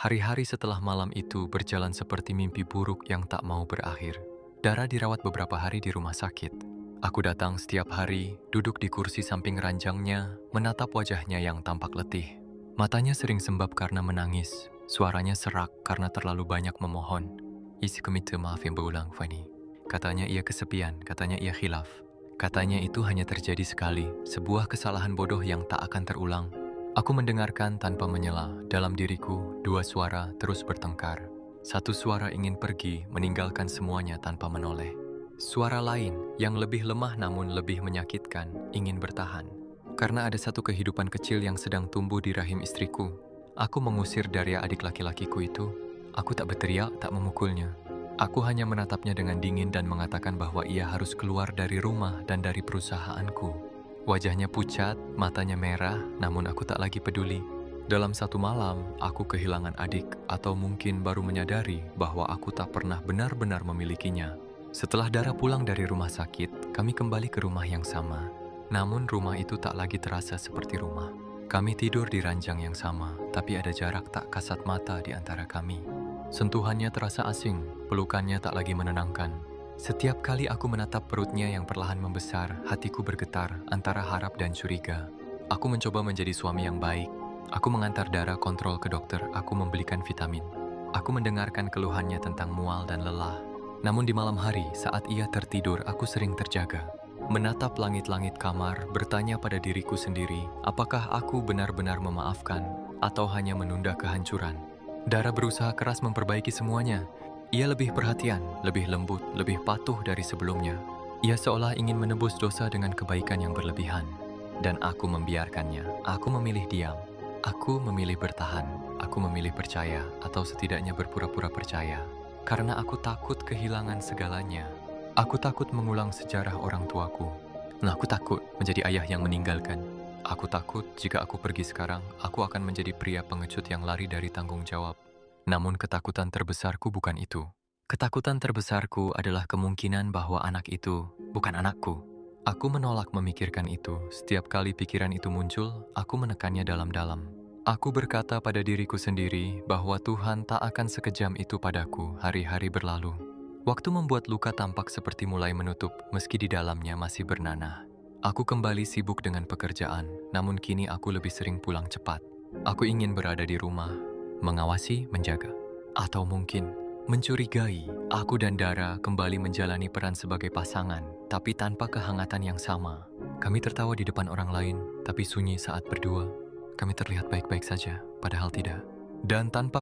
Hari-hari setelah malam itu berjalan seperti mimpi buruk yang tak mau berakhir. Dara dirawat beberapa hari di rumah sakit. Aku datang setiap hari, duduk di kursi samping ranjangnya, menatap wajahnya yang tampak letih. Matanya sering sembab karena menangis, suaranya serak karena terlalu banyak memohon. Isi minta maaf yang berulang, Fanny. Katanya ia kesepian, katanya ia khilaf. Katanya itu hanya terjadi sekali, sebuah kesalahan bodoh yang tak akan terulang. Aku mendengarkan tanpa menyela. Dalam diriku, dua suara terus bertengkar. Satu suara ingin pergi, meninggalkan semuanya tanpa menoleh. Suara lain, yang lebih lemah namun lebih menyakitkan, ingin bertahan. Karena ada satu kehidupan kecil yang sedang tumbuh di rahim istriku. Aku mengusir dari adik laki-lakiku itu. Aku tak berteriak, tak memukulnya. Aku hanya menatapnya dengan dingin dan mengatakan bahwa ia harus keluar dari rumah dan dari perusahaanku. Wajahnya pucat, matanya merah, namun aku tak lagi peduli. Dalam satu malam, aku kehilangan adik, atau mungkin baru menyadari bahwa aku tak pernah benar-benar memilikinya. Setelah Dara pulang dari rumah sakit, kami kembali ke rumah yang sama. Namun rumah itu tak lagi terasa seperti rumah. Kami tidur di ranjang yang sama, tapi ada jarak tak kasat mata di antara kami. Sentuhannya terasa asing, pelukannya tak lagi menenangkan. Setiap kali aku menatap perutnya yang perlahan membesar, hatiku bergetar antara harap dan curiga. Aku mencoba menjadi suami yang baik. Aku mengantar Dara kontrol ke dokter, aku membelikan vitamin. Aku mendengarkan keluhannya tentang mual dan lelah. Namun di malam hari, saat ia tertidur, aku sering terjaga. Menatap langit-langit kamar, bertanya pada diriku sendiri, apakah aku benar-benar memaafkan atau hanya menunda kehancuran. Dara berusaha keras memperbaiki semuanya. Ia lebih perhatian, lebih lembut, lebih patuh dari sebelumnya. Ia seolah ingin menebus dosa dengan kebaikan yang berlebihan. Dan aku membiarkannya. Aku memilih diam. Aku memilih bertahan. Aku memilih percaya, atau setidaknya berpura-pura percaya. Karena aku takut kehilangan segalanya. Aku takut mengulang sejarah orang tuaku. Aku takut menjadi ayah yang meninggalkan. Aku takut jika aku pergi sekarang, aku akan menjadi pria pengecut yang lari dari tanggung jawab. Namun ketakutan terbesarku bukan itu. Ketakutan terbesarku adalah kemungkinan bahwa anak itu bukan anakku. Aku menolak memikirkan itu. Setiap kali pikiran itu muncul, aku menekannya dalam-dalam. Aku berkata pada diriku sendiri bahwa Tuhan tak akan sekejam itu padaku. Hari-hari berlalu. Waktu membuat luka tampak seperti mulai menutup, meski di dalamnya masih bernanah. Aku kembali sibuk dengan pekerjaan, namun kini aku lebih sering pulang cepat. Aku ingin berada di rumah, mengawasi, menjaga. Atau mungkin, mencurigai, aku dan Dara kembali menjalani peran sebagai pasangan, tapi tanpa kehangatan yang sama. Kami tertawa di depan orang lain, tapi sunyi saat berdua. Kami terlihat baik-baik saja, padahal tidak. Dan tanpa